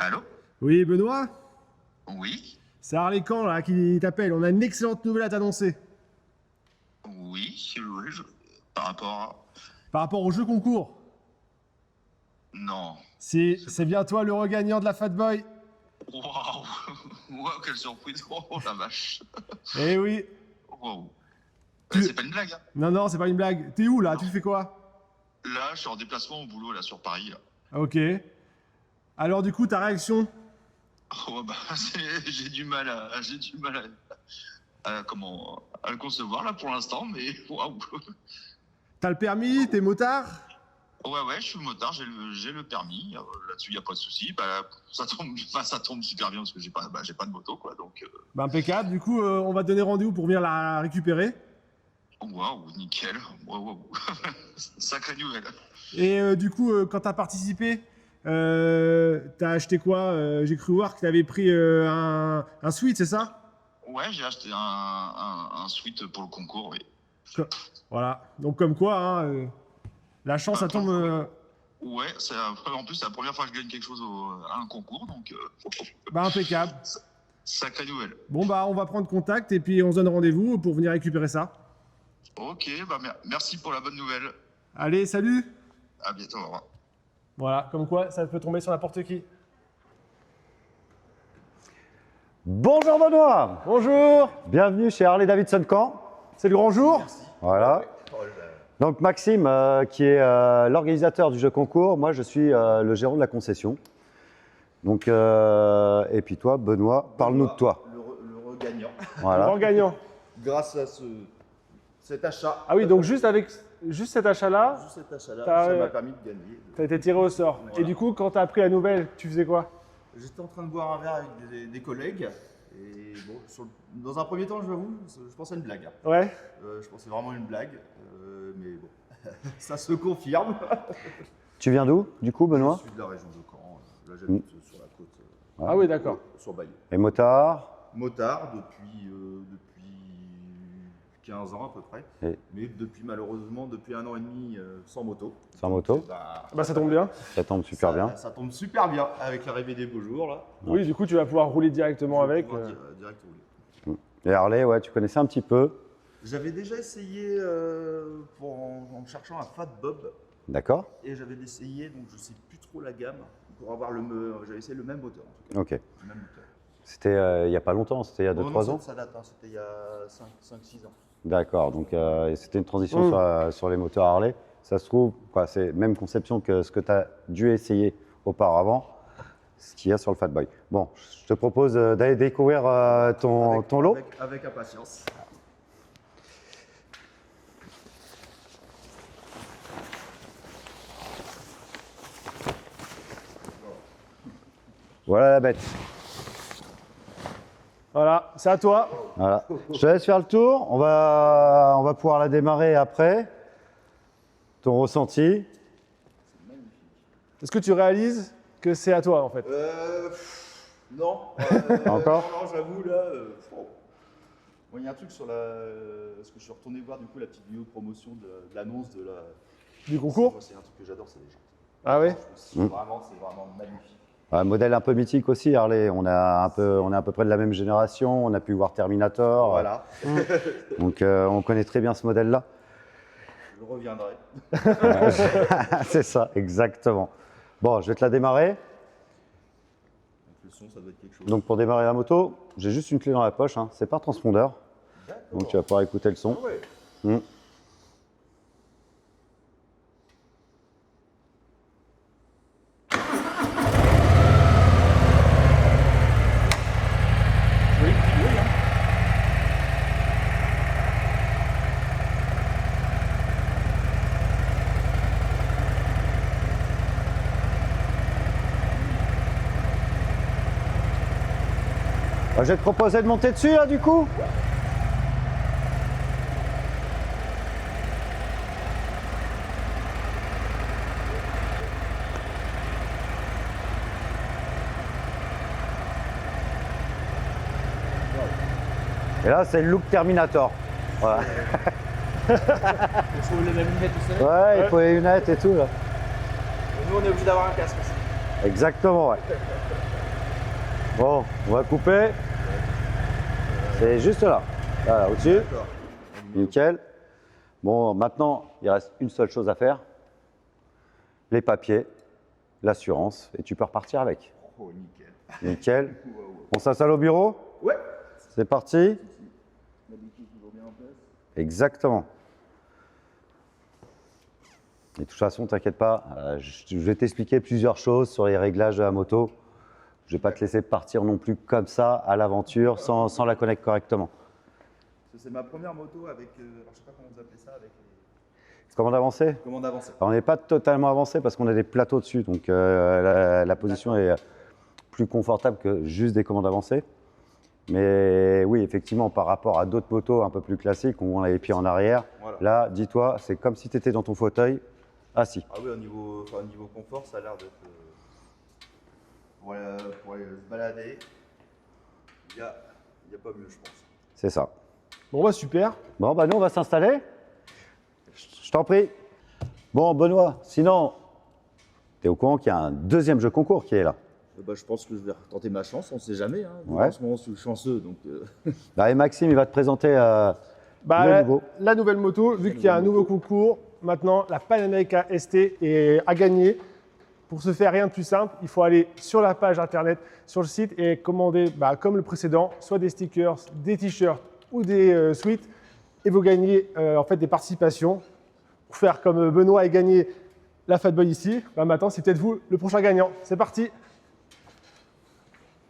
Allô? Oui, Benoît? Oui? C'est Harlequin là qui t'appelle. On a une excellente nouvelle à t'annoncer. Oui, par rapport Par rapport au jeu concours. Non. C'est bien toi le regagnant de la Fat Boy. Waouh! Waouh, quelle surprise! Oh la vache! Eh oui. Waouh! Tu- C'est pas une blague, hein? Non, c'est pas une blague. T'es où là? Non. Tu fais quoi? Là, je suis en déplacement au boulot, là, sur Paris, là. Ok. Alors du coup, ta réaction? Oh, bah, j'ai du mal à le concevoir, là, pour l'instant, mais waouh! T'as le permis? T'es motard? Ouais, je suis motard, j'ai le permis. Là-dessus, il n'y a pas de souci. Bah, ça tombe super bien parce que j'ai pas de moto, quoi. Donc, Bah impeccable. Du coup, on va te donner rendez-vous pour venir la récupérer. waouh, nickel. Waouh. Sacrée nouvelle. Et du coup, quand t'as participé, t'as acheté quoi? J'ai cru voir que t'avais pris un suite, c'est ça? Ouais, j'ai acheté un suite pour le concours, oui. Voilà. Donc comme quoi, hein, la chance, ça tombe. Ouais, en plus, c'est la première fois que je gagne quelque chose à un concours, donc Bah impeccable. sacrée nouvelle. Bon bah on va prendre contact et puis on se donne rendez-vous pour venir récupérer ça. Ok, bah merci pour la bonne nouvelle. Allez, salut. À bientôt, au revoir. Voilà, comme quoi ça peut tomber sur n'importe qui. Bonjour Benoît, Bonjour. bienvenue chez Harley Davidson Caen. C'est le grand jour. Voilà. Donc Maxime, qui est l'organisateur du jeu concours, moi je suis le gérant de la concession. Donc, et puis toi, Benoît, parle-nous de toi. Le regagnant. Le Voilà. grand gagnant. Grâce à cet achat. Ah oui, donc juste avec cet achat-là, Juste cet achat-là, T'as- ça m'a permis de gagner. t'as été tiré au sort. Voilà. Et du coup, quand t'as appris la nouvelle, tu faisais quoi? J'étais en train de boire un verre avec des collègues. Et bon, dans un premier temps, je l'avoue, je pensais à une blague. Ouais. Je pensais vraiment à une blague. Mais bon, ça se confirme. Tu viens d'où, du coup, Benoît? Je suis de la région de Caen. Là, j'habite sur la côte. Ah oui, d'accord. Sur Bayeux. Et motard? Motard depuis 15 ans à peu près. Et- Mais malheureusement, depuis 1 an et demi sans moto. Sans moto? Bah ça tombe bien. Ça tombe super bien. Ça tombe super bien avec l'arrivée des beaux jours là. Oui, du coup, tu vas pouvoir rouler directement Je vais avec. pouvoir direct rouler. Et Harley, ouais, tu connaissais un petit peu. J'avais déjà essayé en cherchant un Fat Bob D'accord? et j'avais essayé, donc je sais plus trop la gamme, pour avoir j'avais essayé le même moteur en tout Ok. cas. Le même moteur. C'était il n'y a pas longtemps, c'était il y a 2-3 ans? Ça date, hein, c'était il y a 5-6 ans. D'accord, donc c'était une transition sur les moteurs Harley. Ça se trouve, c'est même conception que ce que tu as dû essayer auparavant, ce qu'il y a sur le Fat Boy. Bon, je te propose d'aller découvrir ton lot. Avec impatience. Voilà la bête. Voilà, c'est à toi. Voilà. Je te laisse faire le tour. On va pouvoir la démarrer après. Ton ressenti. Est-ce que tu réalises que c'est à toi en fait? Non. Encore Non, j'avoue là. Bon, il y a un truc sur parce que je suis retourné voir du coup la petite vidéo de promotion de l'annonce de la. Du concours? C'est un truc que j'adore, c'est les gens. Ah ouais? C'est vraiment magnifique. Un modèle un peu mythique aussi, Harley. On est à peu près de la même génération. On a pu voir Terminator. Voilà. Donc on connaît très bien ce modèle-là. Je reviendrai. C'est ça, exactement. Bon, je vais te la démarrer. Donc, le son, ça doit être quelque chose. Donc pour démarrer la moto, j'ai juste une clé dans la poche. Hein. C'est par transpondeur. Donc tu vas pouvoir écouter le son. Ah ouais. Mm. Je vais te proposer de monter dessus là du coup. Et là c'est le look Terminator. Voilà. Faut trouver les mêmes lunettes, vous savez. Ouais, il faut les lunettes et tout là. Nous, on est obligé d'avoir un casque aussi. Exactement, ouais. Bon, on va couper. C'est juste là. Voilà, au-dessus. D'accord. Nickel. Bon, maintenant, il reste une seule chose à faire. Les papiers, l'assurance, et tu peux repartir avec. Oh, nickel. Nickel. Wow. On s'installe au bureau? Ouais. C'est parti. L'habitude toujours bien en place. Exactement. Et de toute façon, t'inquiète pas, je vais t'expliquer plusieurs choses sur les réglages de la moto. Je ne vais pas te laisser partir non plus comme ça à l'aventure sans la connecter correctement. C'est ma première moto avec, alors je sais pas comment vous appelez ça, avec les Commande avancée? commandes avancées. Alors, on n'est pas totalement avancé parce qu'on a des plateaux dessus, donc la position est plus confortable que juste des commandes avancées. Mais oui, effectivement, par rapport à d'autres motos un peu plus classiques où on a les pieds en arrière, Voilà. là, dis-toi, c'est comme si tu étais dans ton fauteuil assis. Ah oui, au niveau confort, ça a l'air d'être. Pour aller se balader, il n'y a pas mieux, je pense. C'est ça. Bon, bah super. Bon, bah nous, on va s'installer. Je t'en prie. Bon, Benoît, sinon, tu es au courant qu'il y a un deuxième jeu concours qui est là. Bah, je pense que je vais tenter ma chance, on ne sait jamais. Hein. Ouais. En ce moment, je suis chanceux. Donc, Bah, et Maxime, il va te présenter Bah, le nouveau. la nouvelle moto, vu qu'il y a un nouveau concours, maintenant la Panamerica ST est à gagner. Pour ce faire, rien de plus simple, il faut aller sur la page internet, sur le site et commander, comme le précédent, soit des stickers, des t-shirts ou des suites. Et vous gagnez en fait des participations. Pour faire comme Benoît et gagner la Fatboy ici, maintenant c'est peut-être vous le prochain gagnant. C'est parti!